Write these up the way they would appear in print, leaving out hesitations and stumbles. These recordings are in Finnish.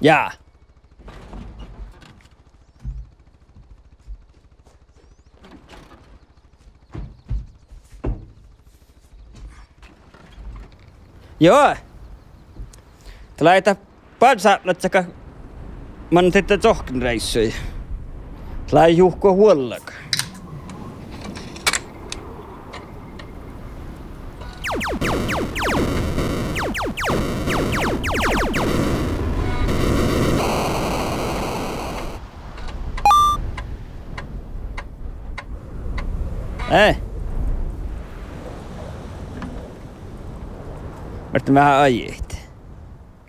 Jaa. Joo. Laita pansaatletsaka man tätä tohkin reissui. Lai juhko huollaka. Mä vähän ajeet.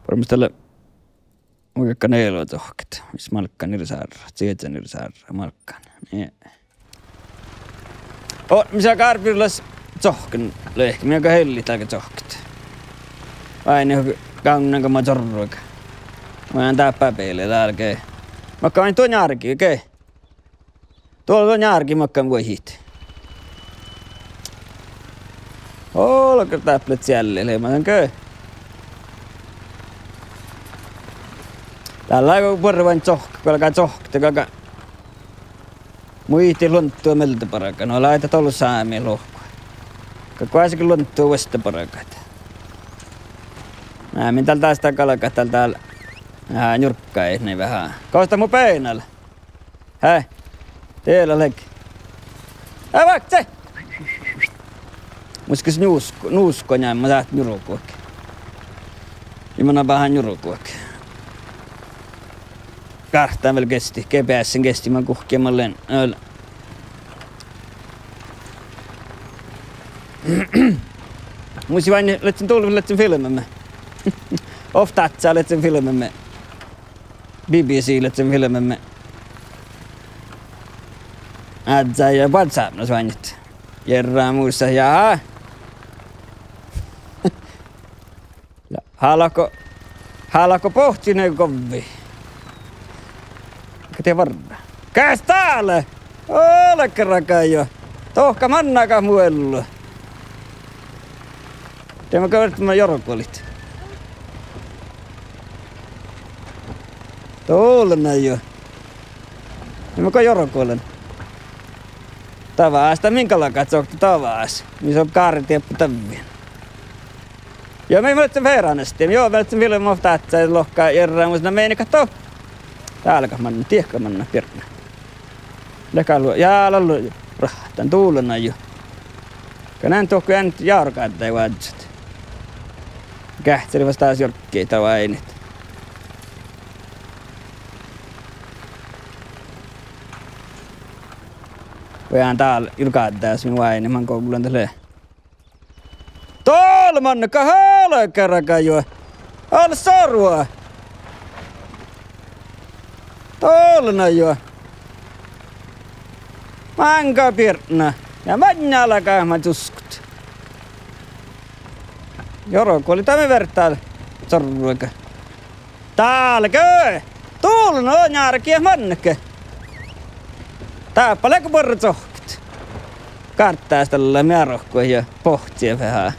Varmasti tällä muikka neilua tohket. Missä malkkaan nirsaarra. Sietsä nirsaarra. Malkkaan. Niin. Missä karpillas tohken lehki. Minä helli tälkä tohket. Aina kaunanka mä torruika. Mä en täppää peille tälkeen. Mä käyn tuon järki, okei? Tuolla tuon järki mä käyn voi hiit. Olko täpplet siellä, eli mä köy. Täällä on porvain tsohka, kun alkaa tsohkta, kaka. Muihti lunttua meltä paraka, no laita tollu saamia lohkua. Kakko aisikin lunttua vasta parakat. Min täällä taas takalakat, täällä vähän njurkkaa niin vähän. Kausta mun peinällä. Häh? Teillä leki. Vaikka se! Muskis nuusko näin, mä saat njurukuak. Ja mä vähän njurukuak. Kahtaan vielä kesti, GPS:n kesti, mä kuhkeamalleen. Muisi vain, letsin tullut, letsin filmimme. Oftatsaa, letsin filmimme. BBC, letsin filmimme. Ätsä ja WhatsApp, no vainit. Jerraa muissa, jaa. Haluatko pohtia kovvi? Kete varra. Käs täällä! Olekka rakajo. Tohka mannaka muellu. Teemme köyttämään jorokolit. Tuolena jo. Teemme jorokolen. Tavaasta minkälaista sokta tavaas. Missä on kaaritieppu tävien. Joo, me ei mõtlen veeranesti. Joo, me mõtlen filmi ofta, että se lohkaa järjää, mutta meini kattoo. Täälläkö manna, tiehkä manna pirna. Lekalu, jaa, lallu, rahtan tuulena jo. Kanään tuohko jäänyt jaarkaan tai vaadisat. Kähtseli vasta taas jorkkeita vainit. Voidaan täällä ylkäättää sinun vaini, man kouluun tälle. Tuolla mannaka halakäraka jo. Al sarua. Tuolla jo. Manka pirna. Ja mannalakaan mä tuskut. Joroko oli tämä vertaal. Sarruika. Täälläkö? Tuolla on järkiä mannake. Tääpälekö porra tohkit? Karttaa tällä määrohkoa ja pohtia vähän.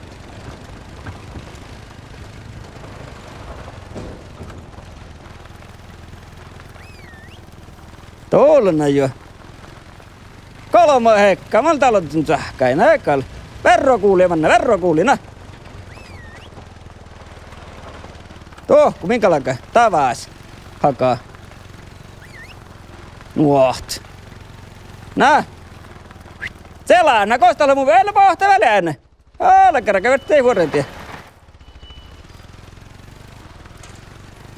Tuolla jo. Kolmo hekka, mä oon talotun sähkäin, ekal. Verrokuuli, manna, verrokuulina. Tohku, minkälainen? Tavas. Hakaa. Nuoht. Nää. Selana, kostalla mun vielä pohta väliään. Älkää kävettei vuorentia.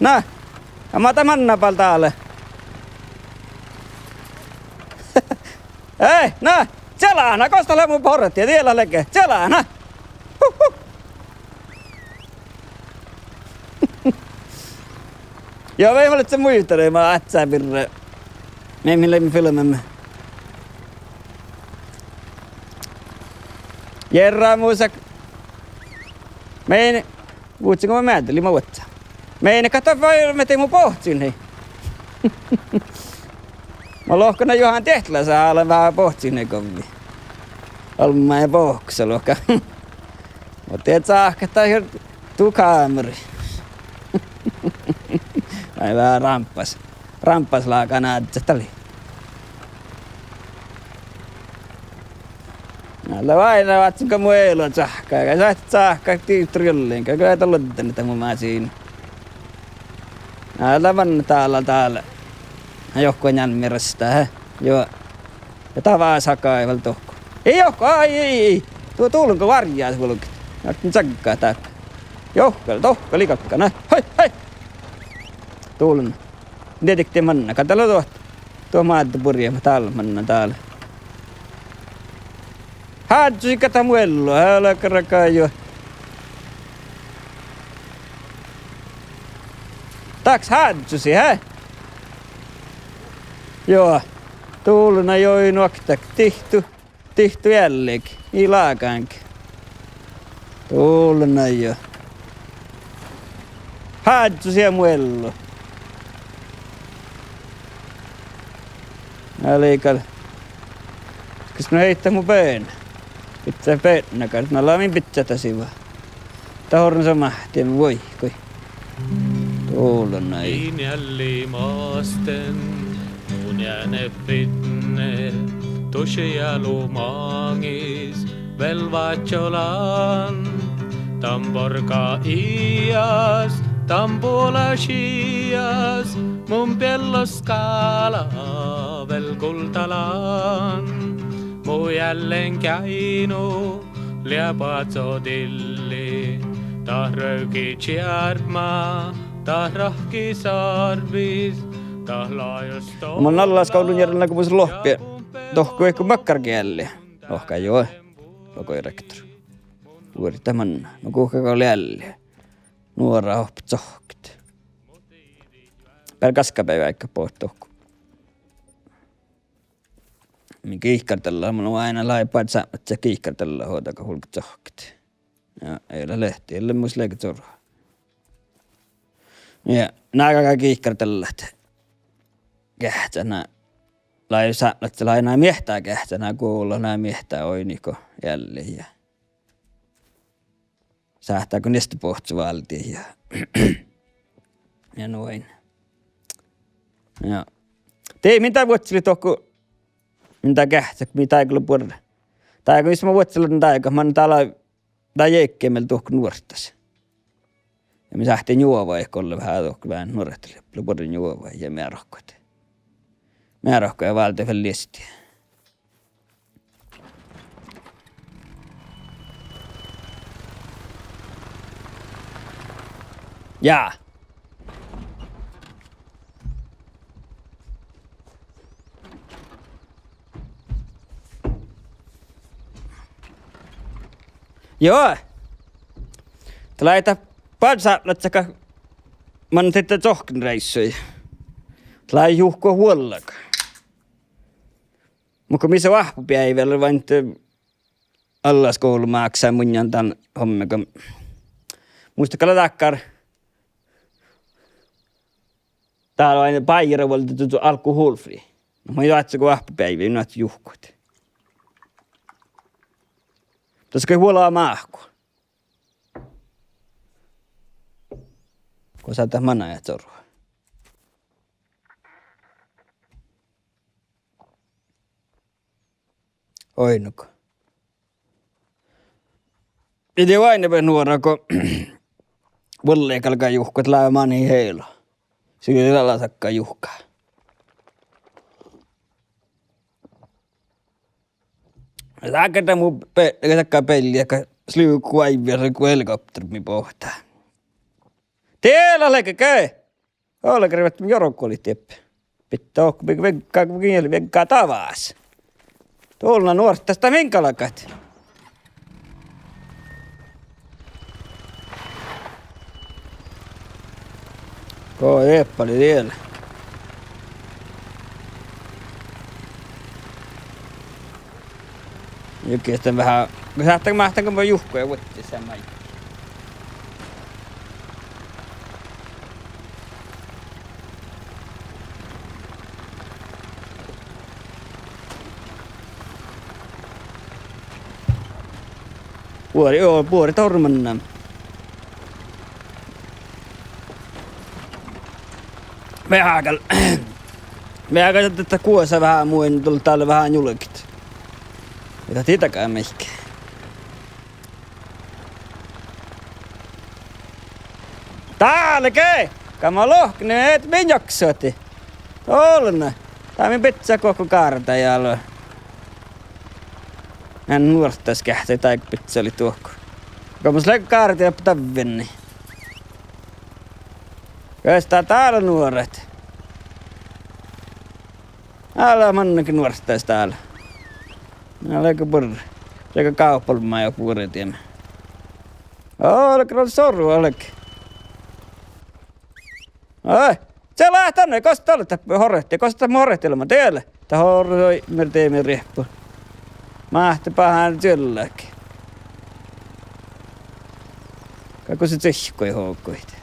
Nää. Ja mä otan mannapal täällä. Ei, nää. Selana, kostalla mun porrettia. Tiellä leke. Selana. Joo, me ei ole se muistare, mä ätsää pirre. Me ei mille filmemme. Jerraa muusak. Meine, vuotsinko mä määtelin, mä vuotsa. Meine, kato vai me tein mun pohtsin, hei. Mä lohkona Johan Tehtlä saa olla vähän pohtsin, hei kovin. Olma ja pohksa lohka. Mä teet saakka tai tuu kaameri. Ai vähän rampas laakaa näyttää tali. Näillä vaina vatsinko muelua tsahkaa, kai sä et tsahkaa tiitrylliin, kai kyllä et ollut niitä mun mä siinä. Näillä vanna täällä. Johko njänmirasta, hä? Joo. Ja tavaa sakaa ei vielä tohko. Ei johko, ei. Tuo tuulunko varjaa sulkit. Näyttin tsakkaa täällä. Johko, tohko likakka, nä. Hei. Tuulun. Detekti manna, katalo tuot. Tuo maadda purjaa, täällä manna täällä. Hadsusi kata muello, älä karakaa jo. Taks hadsusi, hä? Joo. Tuuluna joi nuoktak. Tihtu jällekin. Ei laakaankin. Tuuluna jo. Hadsusi ja muello. Äliikal. Kas no heittää mun peen. Pitää peennakaan. No laamin pitää vaan. Tahorn se mahti. Voi. Tuuluna jo. Niin jällimaasten. Mun jääne pitne, tusia lumangis, velvatjolan. Tamborka ias, tampola sias, mun pellos kala vel kultalan. Mu jälleen käinu, liapatso dilli, tah röyki tjärma, tah rahki sarvis. Mä oon Allaskaudun järjellä, kun voisi lohpia. Tohko ehkä makkarkielli. Lohka joo. Lokoi rektor. Uudita manna. No kuhkaka oli jälleen. Nuora hoppi tsohkit. Pär kaskapäivä eikä pois tohko. Min kiihkartellaan. Mulla on aina laipaat saamat, että se kiihkartellaan hoitaka hulkit tsohkit. Ja ei ole lehti. Ei ole muis leikit sorhaa. Ja nääkäkää kiihkartellaan. Kähtänä. Lainaa miehtää kähtänä kuulla, nää miehtää oiniko jälleen ja sähtääkö niistä pohtsuvaltiin ja noin. Ja tei mitä vuotsili tohku, mitä kähtä, mitä ei kyllä puolella. Tai kun mä vuotsilan taika, mä oon täällä jäikkeä meillä tohku nuorttas. Ja me sähtiin juovaa ehkä olla vähän tohku vähän nuorehteli, puolella juovaa ja mä rohkoitin. Mä rohkoja valta vielä listiä. Jaa. Joo. Laita pansaatsaka. Mä oon sitten tohkin reissuja. Lai juhko huollaka. Mutta missä vahvupäivällä vain allaskoulu maksaa mun tämän hommikon. Muistakalla takkar. Täällä on aina paira valtettu alkoholfri. No mä jaatsa kun vahvupäiviä, nyt juhkot. Tässä huolaa maahku. Kun saattaa manaa ja torua. Oinuko. Iti vain nuora, kun volleekalkaa juhkot läämään niin heilo. Sillä lailla sakkaa juhkaa. Saakata mun sakkaa peliä, kun sliukku aivia, kun helikopteri pohtaa. Teellä lekä käy! Olla kerran jorokko oli tieppä. Pitää okko venkkaa tavas. Tuolla nuorta tästä minkalakat. Koo Eeppa oli vielä. Jokin sitten vähän... Saattaa mahtaanko mä juhkoja vuotti sen maikki. Puori tormanna. Vähäkäl. Vähäkäl, että kuossa vähän muin, tuli täällä vähän julkit. Mitä tiitäkään mihkään. Täälläkö? Kama lohkne, et min jaksoti. Olna. Tää min pitsä koko kaarta jalo. En nuortas kähti, tai pitsä oli tuokko. Kamas läkö kaarta ja tavinni. Köstää täällä nuoret. Älä mannakin nuorstais täällä. Älä purre. Sekä kauppalmaa jo purre tiemme. Oletko sorru, oletko? Ai, se lähtänne, kosta olette horrehti, kosta horrehtilma teille. Tää horroi, me teemme rieppu. Mahti pahan tylläkin. Kako se tsihkoi houkkuit.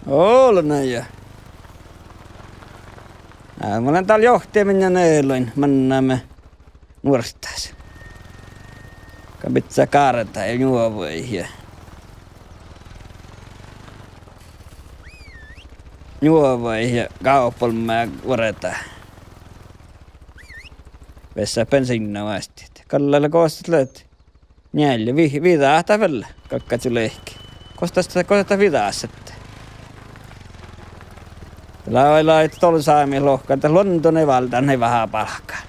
Olna jo. Mä olen täällä johtajamin ja neiloin, mannaamme nuoristais. Kapitsää kaarata ja juovoi. Juovoi ja kauppalmaa ja vuoretaan. Vessa bensinna vasti. Kallalla koostat löyt. Njälli, vidaa ahtaavalla. Kakkatsu lehki. Kostas vidaa sitten. Lait tol saami lohkaan, että Lontonen valtaan ei vähän palkkaa.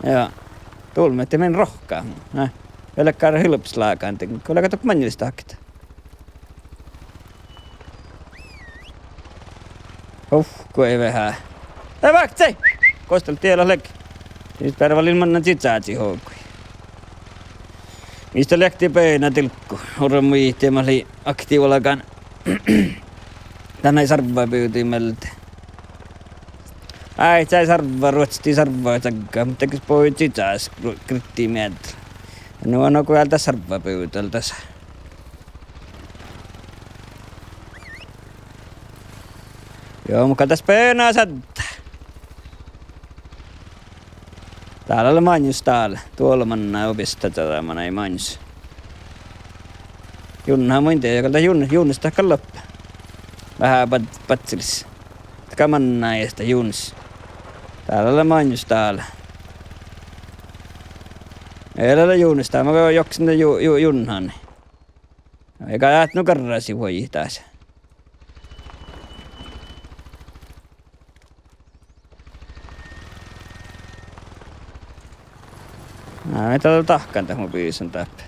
Joo. Tulmetti men rohkaan. Pelkkää hilpslaakaan. Kyllä kato manjilista hakita. Kun ei vähän. Ei vaikka se! Kostel tiellä lek. Nyt pärväl ilman sitsaatsi houkkui. Mistä lähti peinä tilkku. Ormu ihtiä, mä olin aktiivolakaan. Tänne ei sarvaa pyytimeltä. Ai, sä ei sarvaa, ruotsti sarvaa sakkaa, mutta tekis poit sitsaas krittiin mieltä. No on kun ältä sarvaa pyytältäs. Joo, mukaan tässä peenaa sättää. Täällä oli mainjus täällä. Tuolla mannaa opista tätä, mä ei mainjus. Junnahan muin tiedä, jokalta junnista ehkä loppu. Vähän patsilis. Taka mannaa ja sitä junnis. Täällä oli mainjus täällä. Ei ole junnista, mä voin joksin junnahan. Eikä jäät nukarrasi voi taas. Mä täällä tahkaan tähän mun biisin täppä.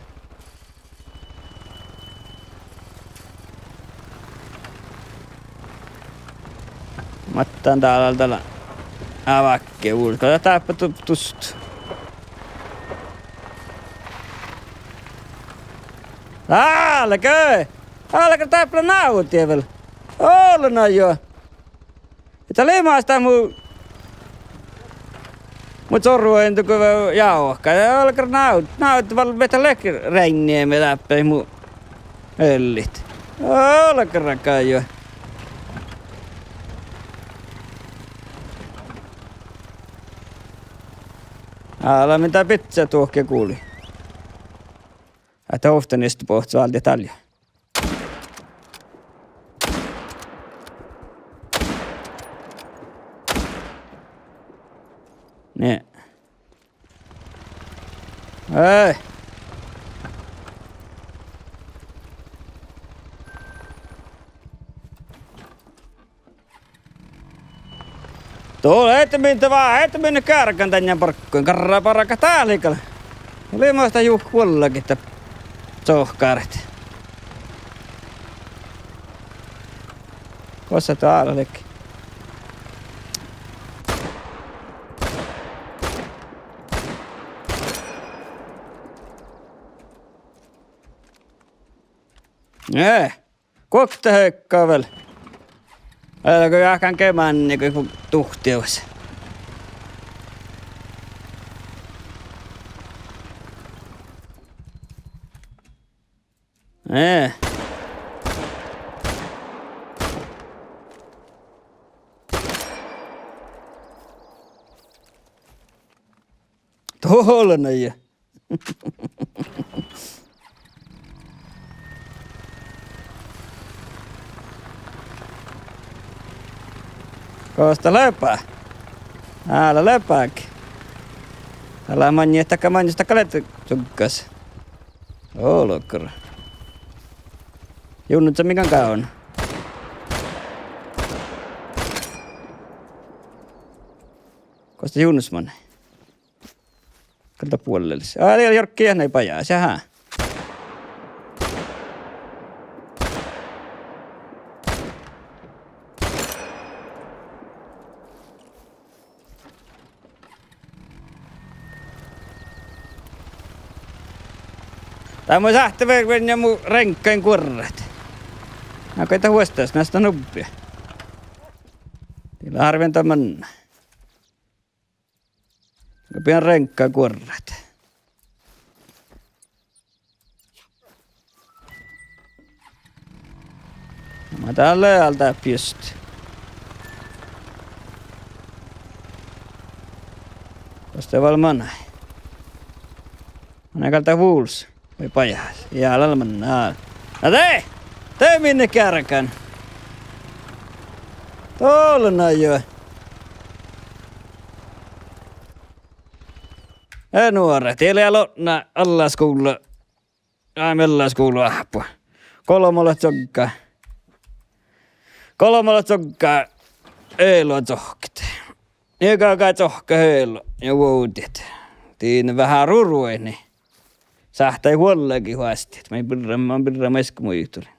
Mattaan täällä avakke ulkoa. Täppä tustu. Täälläkö? Täälläkö täppä nautia vielä? Olna jo. Että limaasta mut sorru ei tuku jauhka. Ja alkaa naut valveeta reiniä me läppei mu öllit. Alkaa jo. Älä mitä pitsä tuohke kuuli. Että oftanista pohtuu alti talja. Ne. Ei. Tuolla et minne kärkän tänne parkkuun. Karraa paraka täällä. Limaista juhkuollakin, että sohkaaret. Kossa täällä leki. Kokta heikkaa vielä. Älkö jääkään kemään niin kuin tuhtius. Tuolla näin. Kosta löpää. Älä löpääkin. Älä manni, että manjista kalet sukkas. Olokra. Junnut sä mikä on? Kosta junnus manne. Kalta puolelle. Älä jorkki jähnei pajaa, sähä. Tää mun sähtöverkon ja mun renkkäin kurrat. Mä koitan huostais näistä nuppia. Tillä harventa manna. Mä pian renkkäin kurrat. Mä täällä löältä pysty. Kosta valmanai. Mä näkältä vuuls. Vai pajas. Jäällä mennään. No tee minne kärkän. Tuolla jo. Ja nuoret, teillä lonna allaskoulu. Aimellaskoulu ahpua. Kolmolla tsokkaa. Eilua tsohkit. Joka tsohka heilo ja vuotit. Tiin vähän ruruini. Sähtäi huollakin huasti. Mä pirra esku muisturi.